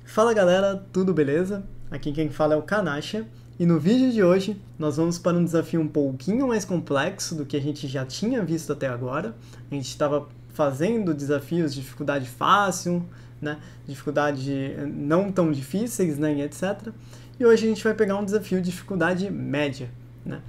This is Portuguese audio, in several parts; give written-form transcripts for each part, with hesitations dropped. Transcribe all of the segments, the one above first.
Fala galera, tudo beleza? Aqui quem fala é o Kanasha e no vídeo de hoje nós vamos para um desafio um pouquinho mais complexo do que a gente já tinha visto até agora. A gente estava fazendo desafios de dificuldade fácil, né? Dificuldade não tão difíceis, né? E etc. E hoje a gente vai pegar um desafio de dificuldade média, né?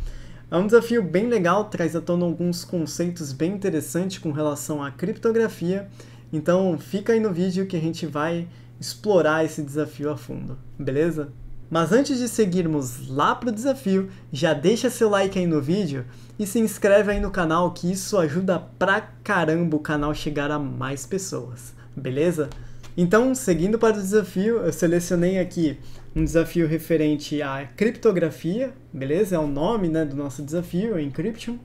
É um desafio bem legal, traz à tona alguns conceitos bem interessantes com relação à criptografia. Então fica aí no vídeo que a gente vai explorar esse desafio a fundo, beleza? Mas antes de seguirmos lá pro desafio, já deixa seu like aí no vídeo e se inscreve aí no canal, que isso ajuda pra caramba o canal chegar a mais pessoas, beleza? Então, seguindo para o desafio, eu selecionei aqui um desafio referente à criptografia, beleza? É o nome, né, do nosso desafio, Encryption.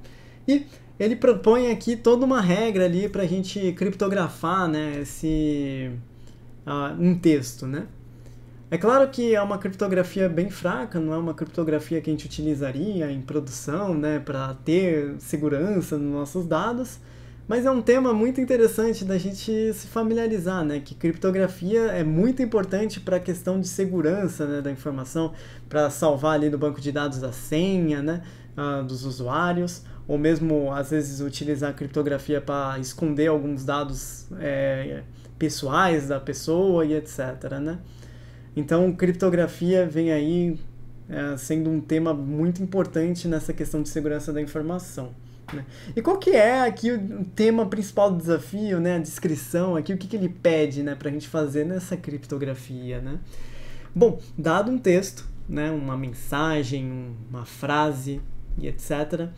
E ele propõe aqui toda uma regra ali para a gente criptografar, né, um texto, né? É claro que é uma criptografia bem fraca, não é uma criptografia que a gente utilizaria em produção, né, para ter segurança nos nossos dados, mas é um tema muito interessante da gente se familiarizar, né, que criptografia é muito importante para a questão de segurança, né, da informação, para salvar ali no banco de dados a senha, né, dos usuários, ou mesmo às vezes utilizar a criptografia para esconder alguns dados pessoais da pessoa e etc, né? Então, criptografia vem aí sendo um tema muito importante nessa questão de segurança da informação, né? E qual que é aqui o tema principal do desafio, né? A descrição aqui, o que ele pede, né, para a gente fazer nessa criptografia, né? Bom, dado um texto, né, uma mensagem, uma frase e etc.,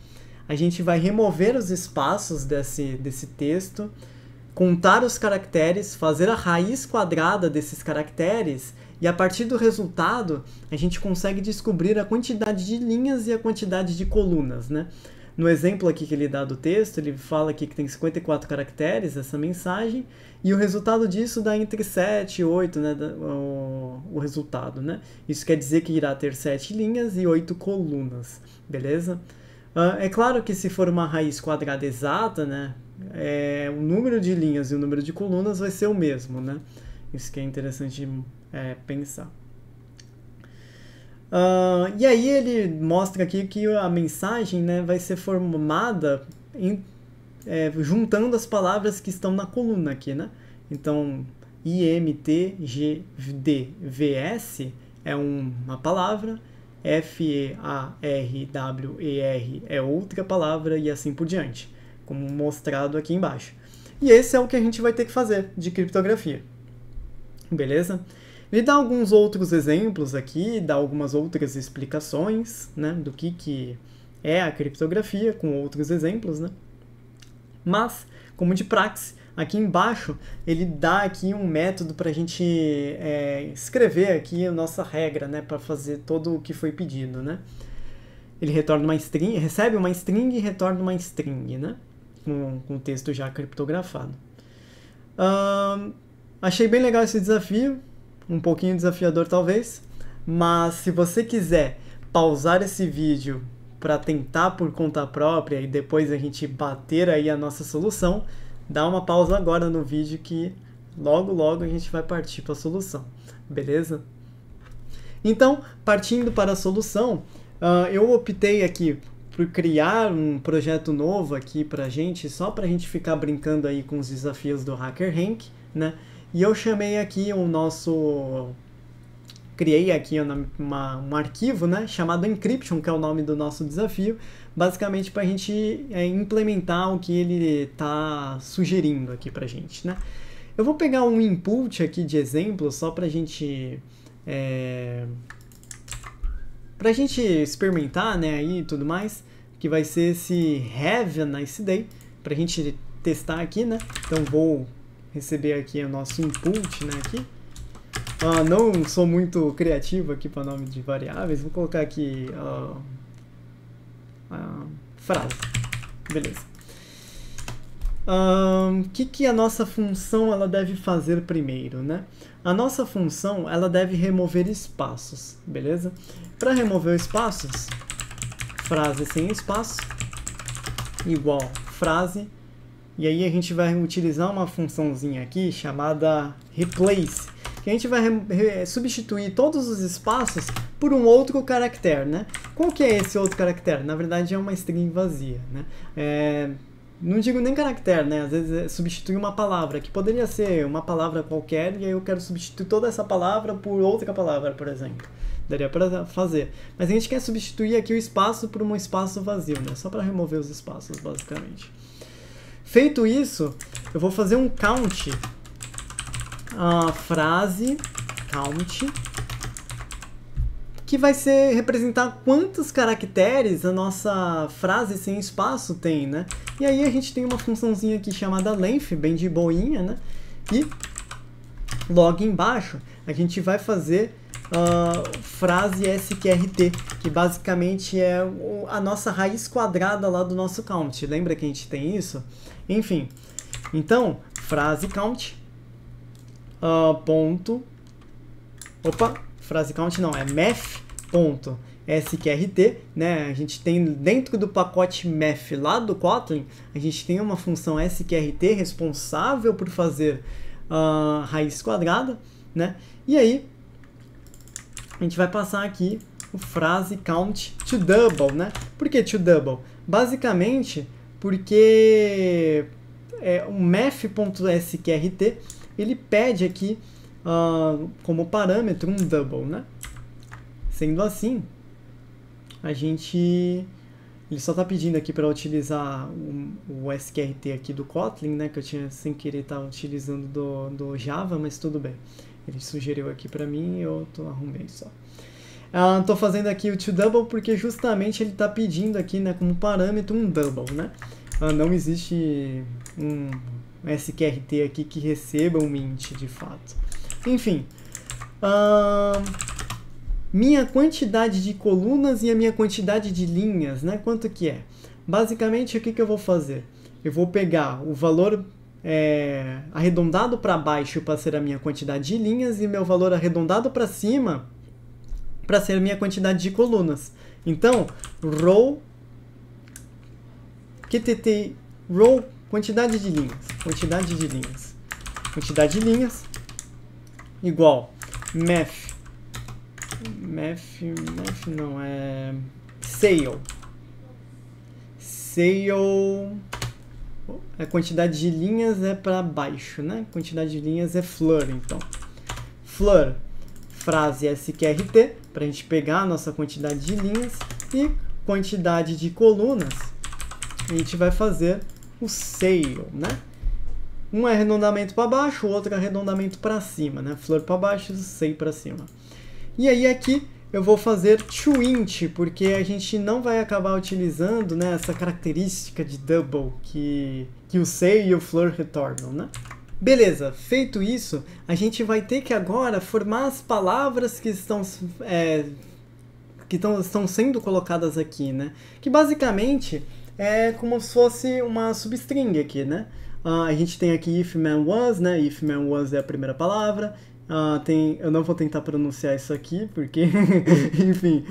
a gente vai remover os espaços desse texto, contar os caracteres, fazer a raiz quadrada desses caracteres e a partir do resultado a gente consegue descobrir a quantidade de linhas e a quantidade de colunas, né? No exemplo aqui que ele dá do texto, ele fala aqui que tem 54 caracteres essa mensagem e o resultado disso dá entre 7 e 8, né, o resultado, né? Isso quer dizer que irá ter 7 linhas e 8 colunas, beleza? É claro que se for uma raiz quadrada exata, né, o número de linhas e o número de colunas vai ser o mesmo, né? Isso que é interessante pensar. E aí ele mostra aqui que a mensagem, né, vai ser formada juntando as palavras que estão na coluna aqui, né? Então, IMTGDVS é uma palavra, FEARWER é outra palavra e assim por diante, como mostrado aqui embaixo. E esse é o que a gente vai ter que fazer de criptografia, beleza? Ele dá alguns outros exemplos aqui, dá algumas outras explicações, né, do que é a criptografia, com outros exemplos, né? Mas, como de praxe, aqui embaixo ele dá aqui um método para a gente escrever aqui a nossa regra, né, para fazer todo o que foi pedido, né? Ele retorna uma string, recebe uma string e retorna uma string, né, com o texto já criptografado. Achei bem legal esse desafio, um pouquinho desafiador talvez, mas se você quiser pausar esse vídeo para tentar por conta própria e depois a gente bater aí a nossa solução, dá uma pausa agora no vídeo que logo a gente vai partir para a solução, beleza? Então, partindo para a solução, eu optei aqui por criar um projeto novo aqui pra gente, só pra gente ficar brincando aí com os desafios do HackerRank, né? E eu chamei aqui criei aqui um arquivo, né, chamado Encryption, que é o nome do nosso desafio, basicamente para a gente implementar o que ele está sugerindo aqui pra gente, né? Eu vou pegar um input aqui de exemplo, só pra gente experimentar, né, aí e tudo mais, que vai ser esse Have a Nice Day, pra gente testar aqui, né? Então vou receber aqui o nosso input, né, aqui. Não sou muito criativo aqui para nome de variáveis, vou colocar aqui frase, beleza. Que a nossa função ela deve fazer primeiro, né? A nossa função ela deve remover espaços, beleza? Para remover espaços, frase sem espaço igual frase. E aí a gente vai utilizar uma funçãozinha aqui chamada replace, que a gente vai substituir todos os espaços por um outro caractere, né? Qual que é esse outro caractere? Na verdade é uma string vazia, né? Não digo nem caractere, né? Às vezes substituir uma palavra, que poderia ser uma palavra qualquer, e aí eu quero substituir toda essa palavra por outra palavra, por exemplo. Daria para fazer. Mas a gente quer substituir aqui o espaço por um espaço vazio, né? Só para remover os espaços, basicamente. Feito isso, eu vou fazer um count, a frase count, que vai representar quantos caracteres a nossa frase sem espaço tem, né? E aí a gente tem uma funçãozinha aqui chamada length, bem de boinha, né? E logo embaixo a gente vai fazer frase sqrt, que basicamente é a nossa raiz quadrada lá do nosso count. Lembra que a gente tem isso? Enfim, então, frase count, frase count não, é math.sqrt, né? A gente tem dentro do pacote math lá do Kotlin, a gente tem uma função sqrt responsável por fazer raiz quadrada, né? E aí, a gente vai passar aqui o frase count to double, né? Por que to double? Basicamente, porque o math.sqrt ele pede aqui como parâmetro um double, né? Sendo assim, ele só está pedindo aqui para utilizar o sqrt aqui do Kotlin, né? Que eu tinha sem querer estar utilizando do Java, mas tudo bem. Ele sugeriu aqui para mim e eu arrumei só. Estou fazendo aqui o toDouble porque justamente ele está pedindo aqui, né, como parâmetro um double, né? Não existe um sqrt aqui que receba um int de fato. Enfim, minha quantidade de colunas e a minha quantidade de linhas, né? Quanto que é? Basicamente, o que eu vou fazer? Eu vou pegar o valor arredondado para baixo para ser a minha quantidade de linhas e meu valor arredondado para cima para ser a minha quantidade de colunas. Então, row qtt row quantidade de linhas igual math não é sale a quantidade de linhas é para baixo, né? Quantidade de linhas é floor, então. Floor, frase sqrt, para a gente pegar a nossa quantidade de linhas, e quantidade de colunas, a gente vai fazer o sale, né? Um é arredondamento para baixo, o outro é arredondamento para cima, né? Floor para baixo, sale para cima. E aí aqui eu vou fazer toInt, porque a gente não vai acabar utilizando, né, essa característica de double que o say e o floor retornam, né? Beleza, feito isso, a gente vai ter que agora formar as palavras que estão sendo colocadas aqui, né? Que basicamente é como se fosse uma substring aqui, né? A gente tem aqui if man was, né? If man was é a primeira palavra. Eu não vou tentar pronunciar isso aqui, porque, enfim,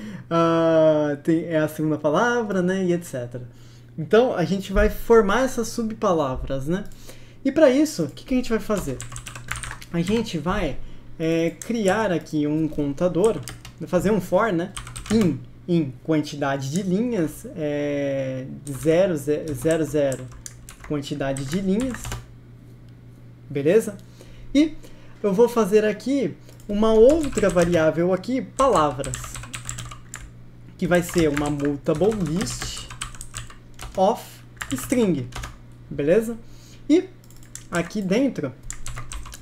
é a segunda palavra, né, e etc. Então, a gente vai formar essas subpalavras, né? E para isso, o que a gente vai fazer? A gente vai criar aqui um contador, fazer um for, né, em quantidade de linhas, 0, 0, quantidade de linhas, beleza? E eu vou fazer aqui uma outra variável aqui, palavras, que vai ser uma mutable list of string, beleza? E aqui dentro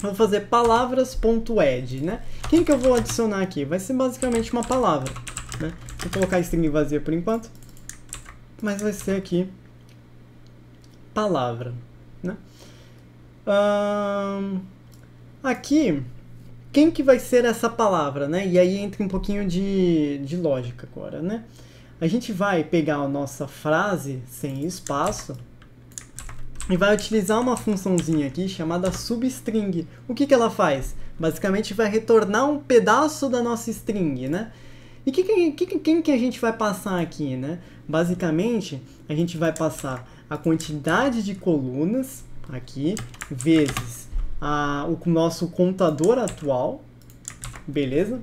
eu vou fazer palavras.add, né? Quem que eu vou adicionar aqui? Vai ser basicamente uma palavra, né? Vou colocar string vazia por enquanto, mas vai ser aqui palavra, né? Aqui, quem que vai ser essa palavra, né? E aí entra um pouquinho de lógica agora, né? A gente vai pegar a nossa frase sem espaço e vai utilizar uma funçãozinha aqui chamada substring. O que ela faz? Basicamente vai retornar um pedaço da nossa string, né? E quem que a gente vai passar aqui, né? Basicamente, a gente vai passar a quantidade de colunas aqui vezes o nosso contador atual, beleza?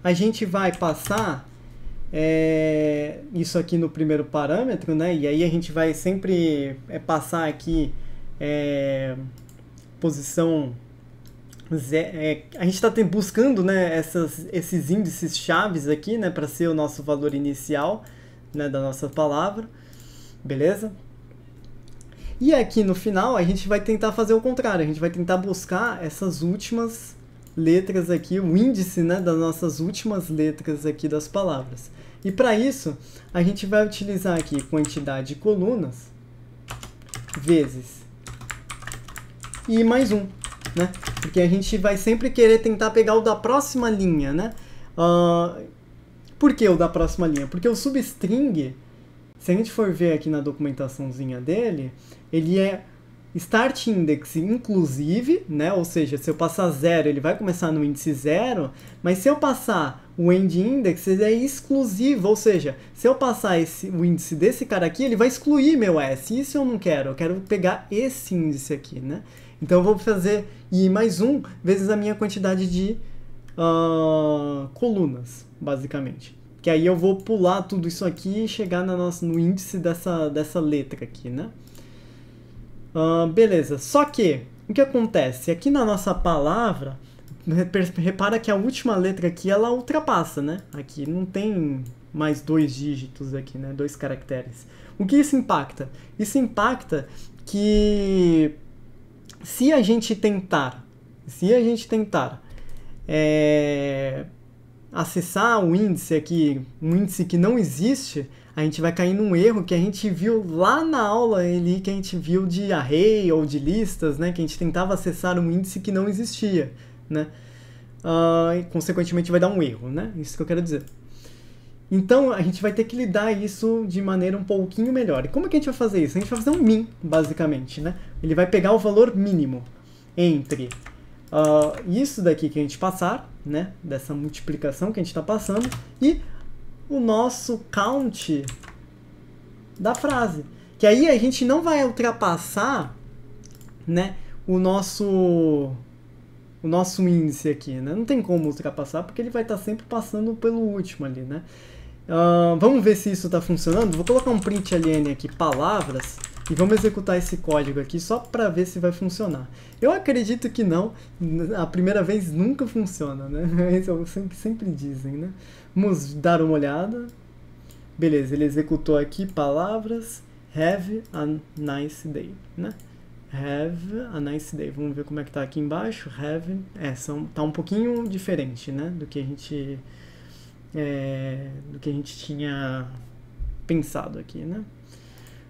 A gente vai passar isso aqui no primeiro parâmetro, né? E aí a gente vai sempre passar aqui posição... a gente está buscando, né, esses índices chaves aqui, né, para ser o nosso valor inicial, né, da nossa palavra, beleza? E aqui no final a gente vai tentar fazer o contrário, a gente vai tentar buscar essas últimas letras aqui, o índice, né, das nossas últimas letras aqui das palavras. E para isso a gente vai utilizar aqui quantidade de colunas vezes i mais 1. Né? Porque a gente vai sempre querer tentar pegar o da próxima linha, né? Por que o da próxima linha? Porque o substring, se a gente for ver aqui na documentaçãozinha dele, ele é start index inclusive, né? Ou seja, se eu passar 0, ele vai começar no índice 0, mas se eu passar o end index, ele é exclusivo, ou seja, se eu passar o índice desse cara aqui, ele vai excluir meu S. Isso eu não quero, eu quero pegar esse índice aqui, né? Então eu vou fazer i mais 1 vezes a minha quantidade de colunas, basicamente. Que aí eu vou pular tudo isso aqui e chegar no índice dessa letra aqui, né? Beleza, só que o que acontece? Aqui na nossa palavra, repara que a última letra aqui ela ultrapassa, né? Aqui não tem mais 2 dígitos aqui, né? 2 caracteres. O que isso impacta? Isso impacta que se a gente tentar acessar o índice aqui, um índice que não existe, a gente vai cair num erro que a gente viu lá na aula ali, que a gente viu de array ou de listas, né? Que a gente tentava acessar um índice que não existia, né? E consequentemente vai dar um erro, né? Isso que eu quero dizer. Então, a gente vai ter que lidar isso de maneira um pouquinho melhor. E como é que a gente vai fazer isso? A gente vai fazer um min, basicamente, né? Ele vai pegar o valor mínimo entre isso daqui que a gente passar, né? Dessa multiplicação que a gente está passando, e o nosso count da frase. Que aí a gente não vai ultrapassar, né, o nosso índice aqui, né? Não tem como ultrapassar, porque ele vai estar sempre passando pelo último ali, né? Vamos ver se isso está funcionando. Vou colocar um print ln aqui, palavras, e vamos executar esse código aqui só para ver se vai funcionar. Eu acredito que não, a primeira vez nunca funciona, né? Isso é o que sempre dizem, né? Vamos dar uma olhada. Beleza, ele executou aqui palavras, have a nice day, né? Have a nice day. Vamos ver como é que tá aqui embaixo. Have, tá um pouquinho diferente, né, do que a gente tinha pensado aqui, né?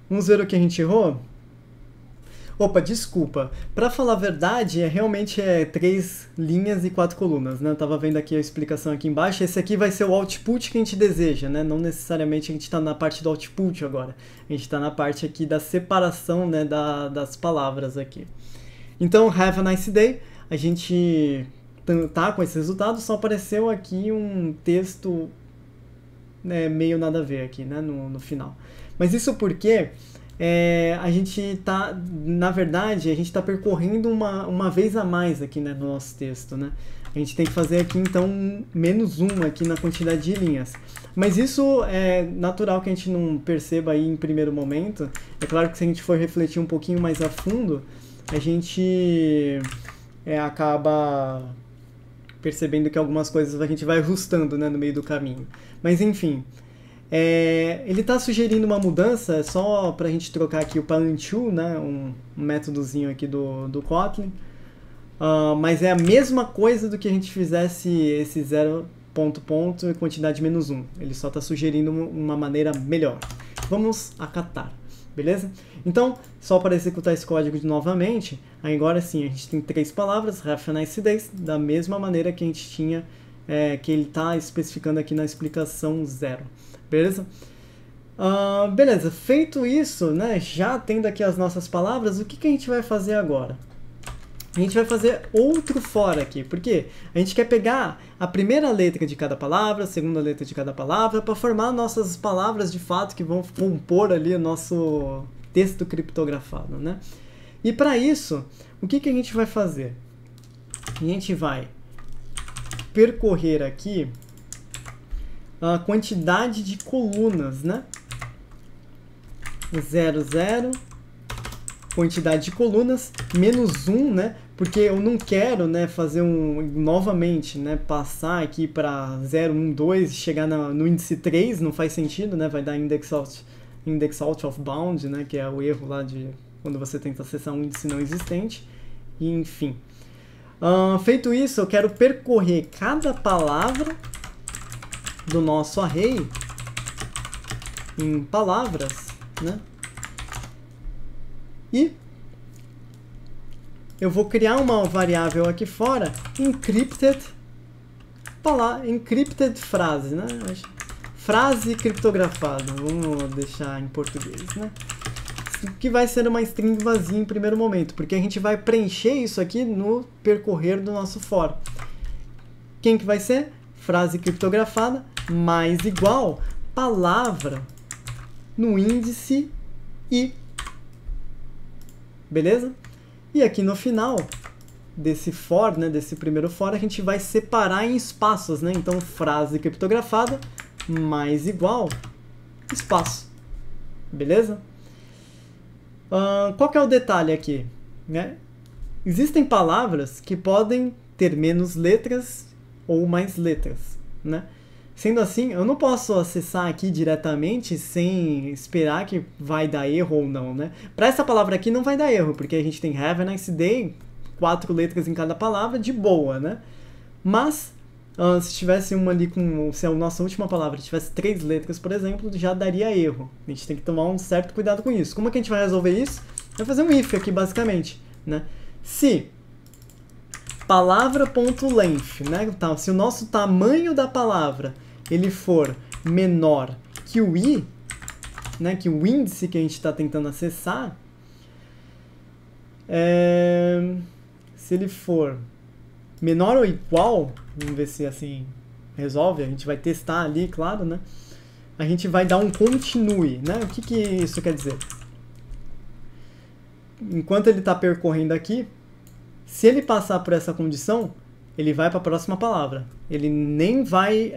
Vamos ver o que a gente errou. Opa, desculpa. Para falar a verdade, realmente 3 linhas e 4 colunas, né? Eu tava vendo aqui a explicação aqui embaixo. Esse aqui vai ser o output que a gente deseja, né? Não necessariamente a gente está na parte do output agora. A gente está na parte aqui da separação, né, das palavras aqui. Então, have a nice day. A gente tá com esse resultado, só apareceu aqui um texto, né, meio nada a ver aqui, né, no final. Mas isso porque a gente tá, na verdade, a gente está percorrendo uma vez a mais aqui, né, no nosso texto, né? A gente tem que fazer aqui, então, -1 aqui na quantidade de linhas. Mas isso é natural que a gente não perceba aí em primeiro momento. É claro que se a gente for refletir um pouquinho mais a fundo, a gente acaba percebendo que algumas coisas a gente vai ajustando, né, no meio do caminho. Mas, enfim... ele está sugerindo uma mudança, só para a gente trocar aqui o parent2, né, um métodozinho aqui do Kotlin, mas é a mesma coisa do que a gente fizesse esse 0 ... e quantidade -1. Ele só está sugerindo uma maneira melhor. Vamos acatar, beleza? Então, só para executar esse código novamente, agora sim, a gente tem 3 palavras, have a nice day, da mesma maneira que a gente tinha, que ele está especificando aqui na explicação 0. Beleza? Beleza, feito isso, né, já tendo aqui as nossas palavras, o que a gente vai fazer agora? A gente vai fazer outro for aqui, porque a gente quer pegar a primeira letra de cada palavra, a segunda letra de cada palavra, para formar nossas palavras de fato que vão compor ali o nosso texto criptografado, né? E para isso, o que a gente vai fazer? A gente vai percorrer aqui a quantidade de colunas, né? 0, 0, quantidade de colunas, menos 1, né? Porque eu não quero, né, fazer novamente, né, passar aqui para 0, 1, 2 e chegar no índice 3, não faz sentido, né? Vai dar index out of bound, né, que é o erro lá de quando você tenta acessar um índice não existente. E, enfim. Feito isso, eu quero percorrer cada palavra do nosso array em palavras, né? E eu vou criar uma variável aqui fora, encrypted frase, né? Frase criptografada, vamos deixar em português, né? Que vai ser uma string vazia em primeiro momento, porque a gente vai preencher isso aqui no percorrer do nosso for. Quem que vai ser? Frase criptografada mais igual palavra no índice i. Beleza? E aqui no final desse for, né, desse primeiro for, a gente vai separar em espaços, né? Então, frase criptografada mais igual espaço. Beleza? Qual que é o detalhe aqui? Né? Existem palavras que podem ter menos letras ou mais letras, né? Sendo assim, eu não posso acessar aqui diretamente sem esperar que vai dar erro ou não, né? Para essa palavra aqui não vai dar erro, porque a gente tem have a nice day, 4 letras em cada palavra, de boa, né? Mas, se tivesse uma ali se a nossa última palavra tivesse 3 letras, por exemplo, já daria erro. A gente tem que tomar um certo cuidado com isso. Como é que a gente vai resolver isso? Vai fazer um if aqui, basicamente, né? Se palavra.length, né? Então, se o nosso tamanho da palavra ele for menor que o i, né? Que o índice que a gente está tentando acessar, se ele for menor ou igual, vamos ver se assim resolve, a gente vai testar ali, claro, né? A gente vai dar um continue, né? O que isso quer dizer? Enquanto ele está percorrendo aqui, se ele passar por essa condição, ele vai para a próxima palavra. Ele nem vai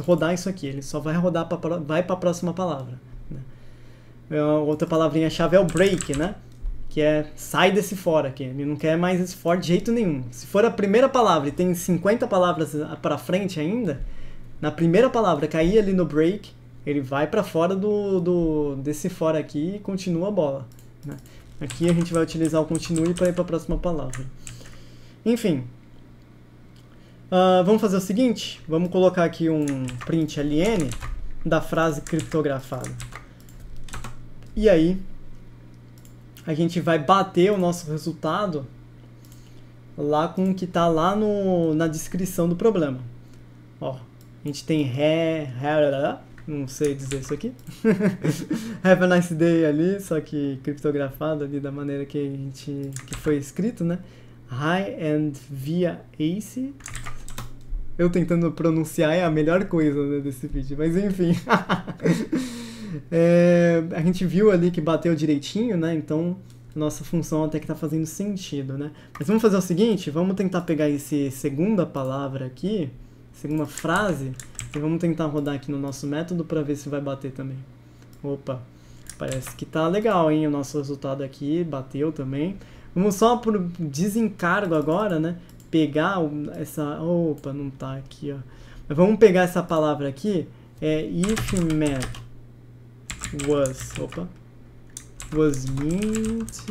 rodar isso aqui, ele só vai rodar vai para a próxima palavra. Né? Outra palavrinha-chave é o break, né? Que é sai desse for aqui. Ele não quer mais esse for de jeito nenhum. Se for a primeira palavra e tem 50 palavras para frente ainda, na primeira palavra cair ali no break, ele vai para fora desse for aqui e continua a bola. Né? Aqui a gente vai utilizar o continue para ir para a próxima palavra. Enfim. Vamos fazer o seguinte, vamos colocar aqui um print ln da frase criptografada. E aí, a gente vai bater o nosso resultado lá com o que está lá na descrição do problema. Ó, a gente tem não sei dizer isso aqui. Have a nice day ali, só que criptografado ali da maneira que foi escrito, né? High and via ace. Eu tentando pronunciar é a melhor coisa, né, desse vídeo, mas enfim. A gente viu ali que bateu direitinho, né? Então, nossa função até que tá fazendo sentido, né? Mas vamos fazer o seguinte, vamos tentar pegar esse segunda palavra aqui, segunda frase, e vamos tentar rodar aqui no nosso método para ver se vai bater também. Opa, parece que tá legal, hein? O nosso resultado aqui bateu também. Vamos só por desencargo agora, né? Pegar essa... Opa, não tá aqui, ó. Mas vamos pegar essa palavra aqui, if math was meant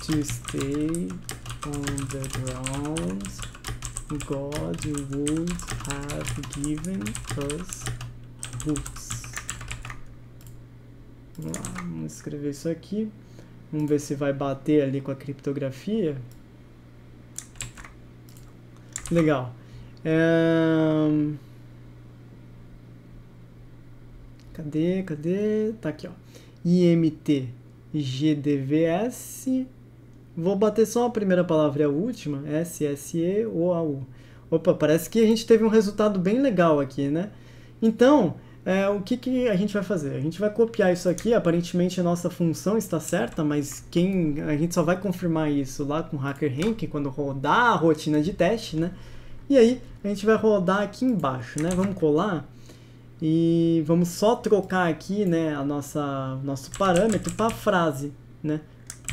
to stay on the ground, God would have given us roots. Vamos lá, vamos escrever isso aqui. Vamos ver se vai bater ali com a criptografia. Legal. Cadê? Tá aqui, ó. IMT GDVS. Vou bater só a primeira palavra e a última. SSE ou AU. Opa, parece que a gente teve um resultado bem legal aqui, né? Então, o que a gente vai fazer? A gente vai copiar isso aqui, aparentemente a nossa função está certa, mas a gente só vai confirmar isso lá com o HackerRank quando rodar a rotina de teste, né? E aí a gente vai rodar aqui embaixo, né? Vamos colar e vamos só trocar aqui, né, nosso parâmetro para frase, né?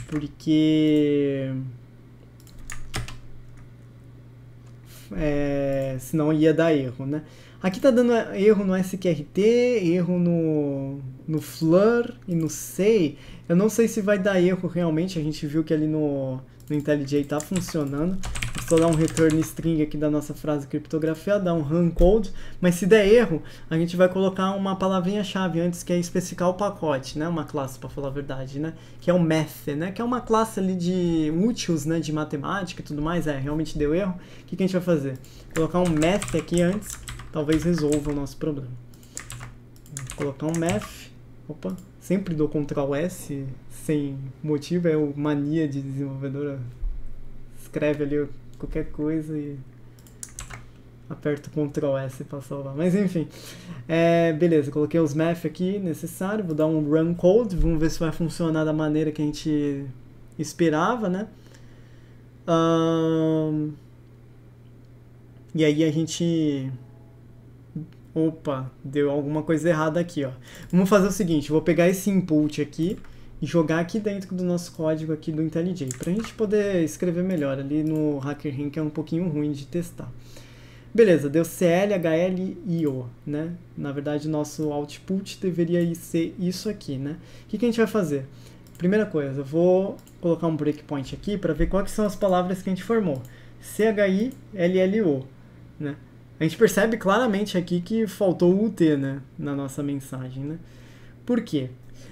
Porque senão ia dar erro, né? Aqui tá dando erro no SQRT, erro no Flur e no Say. Eu não sei se vai dar erro realmente, a gente viu que ali no IntelliJ tá funcionando. Vou só dar um return string aqui da nossa frase criptografada, dar um run code, mas se der erro, a gente vai colocar uma palavrinha-chave antes, que é especificar o pacote, né? Uma classe, para falar a verdade, né? Que é o math, né? Que é uma classe ali de úteis, né? De matemática e tudo mais. Realmente deu erro. O que a gente vai fazer? Colocar um math aqui antes, talvez resolva o nosso problema. Vou colocar um math. Opa, sempre dou Ctrl S sem motivo, é o mania de desenvolvedora. Escreve ali qualquer coisa e aperto Ctrl S para salvar. Mas enfim, beleza, coloquei os math aqui necessário, vou dar um run code, vamos ver se vai funcionar da maneira que a gente esperava, né? E aí a gente... Opa, deu alguma coisa errada aqui, ó. Vamos fazer o seguinte, vou pegar esse input aqui e jogar aqui dentro do nosso código aqui do IntelliJ, para a gente poder escrever melhor. Ali no HackerRank é um pouquinho ruim de testar. Beleza, deu CL, HL e O, né? Na verdade, nosso output deveria ser isso aqui, né? O que a gente vai fazer? Primeira coisa, eu vou colocar um breakpoint aqui para ver quais são as palavras que a gente formou. CHI, LLO, né? A gente percebe claramente aqui que faltou o UT, né, na nossa mensagem, né? Por quê?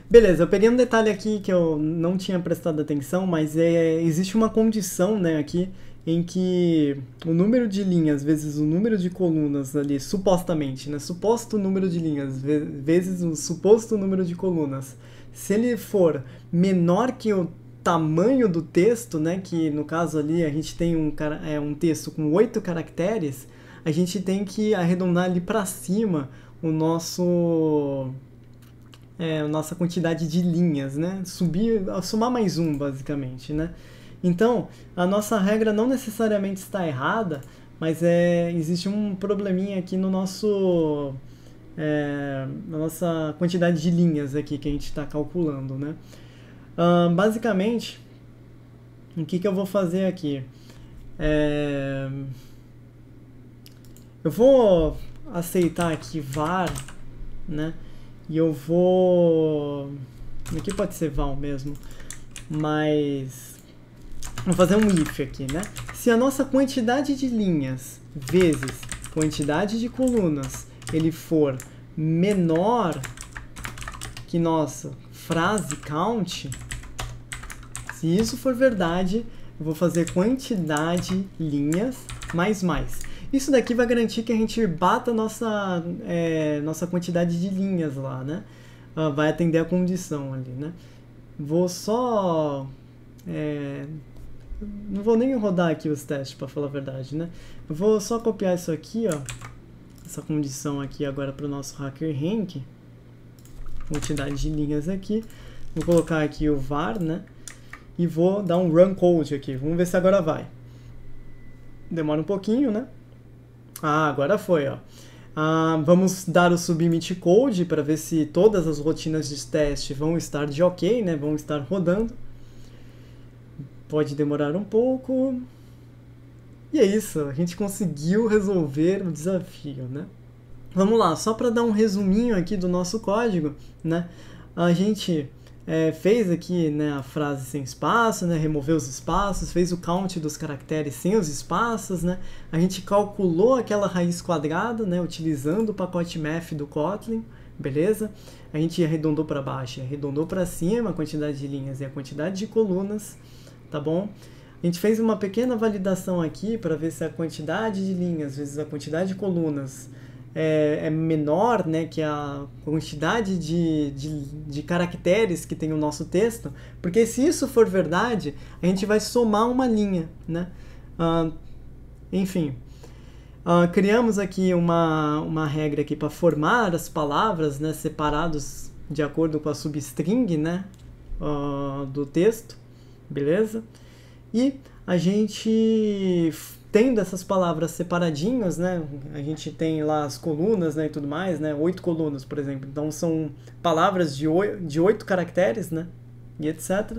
Beleza, eu peguei um detalhe aqui que eu não tinha prestado atenção, mas existe uma condição, né, aqui em que o número de linhas vezes o número de colunas ali, supostamente, né, suposto número de linhas vezes o suposto número de colunas, se ele for menor que o tamanho do texto, né, que no caso ali a gente tem um texto com 8 caracteres, a gente tem que arredondar ali para cima a nossa quantidade de linhas, né? Somar mais um, basicamente, né? Então, a nossa regra não necessariamente está errada, mas existe um probleminha aqui no na nossa quantidade de linhas aqui que a gente está calculando, né? Basicamente, o que eu vou fazer aqui? Eu vou aceitar aqui var, né? E eu vou... Aqui pode ser val mesmo, mas... Vou fazer um if aqui, né? Se a nossa quantidade de linhas vezes quantidade de colunas ele for menor que nossa frase count, se isso for verdade, eu vou fazer quantidade linhas mais. Isso daqui vai garantir que a gente bata a nossa quantidade de linhas lá, né? Vai atender a condição ali, né? Vou só... não vou nem rodar aqui os testes, para falar a verdade, né? Eu vou só copiar isso aqui, ó. Essa condição aqui agora para o nosso HackerRank. Quantidade de linhas aqui. Vou colocar aqui o var, né? E vou dar um run code aqui. Vamos ver se agora vai. Demora um pouquinho, né? Agora foi, ó. Vamos dar o submit code para ver se todas as rotinas de teste vão estar de ok, né? Vão estar rodando. Pode demorar um pouco. E é isso, a gente conseguiu resolver o desafio, né? Vamos lá, só para dar um resuminho aqui do nosso código, né? A gente fez aqui, né, a frase sem espaço, né, removeu os espaços, fez o count dos caracteres sem os espaços, né, a gente calculou aquela raiz quadrada, né, utilizando o pacote math do Kotlin, beleza? A gente arredondou para baixo, arredondou para cima a quantidade de linhas e a quantidade de colunas, tá bom? A gente fez uma pequena validação aqui para ver se a quantidade de linhas vezes a quantidade de colunas é menor, né, que a quantidade de caracteres que tem o nosso texto, porque se isso for verdade, a gente vai somar uma linha, né? Enfim, Criamos aqui uma regra aqui para formar as palavras, né, separados de acordo com a substring, né, do texto, beleza? E a gente, tendo essas palavras separadinhas, né, a gente tem lá as colunas, né, e tudo mais, né, 8 colunas, por exemplo. Então são palavras de 8 caracteres, né, e etc.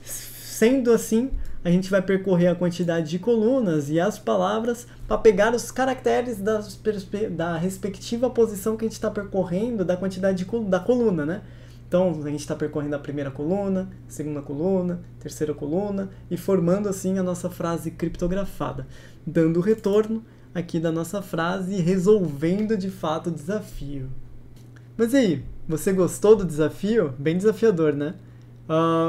Sendo assim, a gente vai percorrer a quantidade de colunas e as palavras para pegar os caracteres da respectiva posição que a gente está percorrendo da quantidade da coluna, né? Então, a gente está percorrendo a primeira coluna, segunda coluna, terceira coluna e formando assim a nossa frase criptografada, dando o retorno aqui da nossa frase e resolvendo de fato o desafio. Mas e aí, você gostou do desafio? Bem desafiador, né?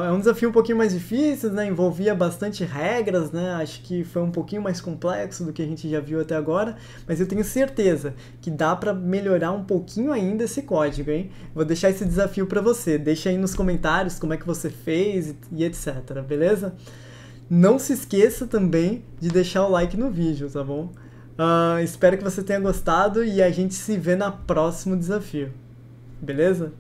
É um desafio um pouquinho mais difícil, né? Envolvia bastante regras, né? Acho que foi um pouquinho mais complexo do que a gente já viu até agora, mas eu tenho certeza que dá para melhorar um pouquinho ainda esse código, hein? Vou deixar esse desafio para você. Deixa aí nos comentários como é que você fez e etc, beleza? Não se esqueça também de deixar o like no vídeo, tá bom? Espero que você tenha gostado e a gente se vê no próximo desafio. Beleza?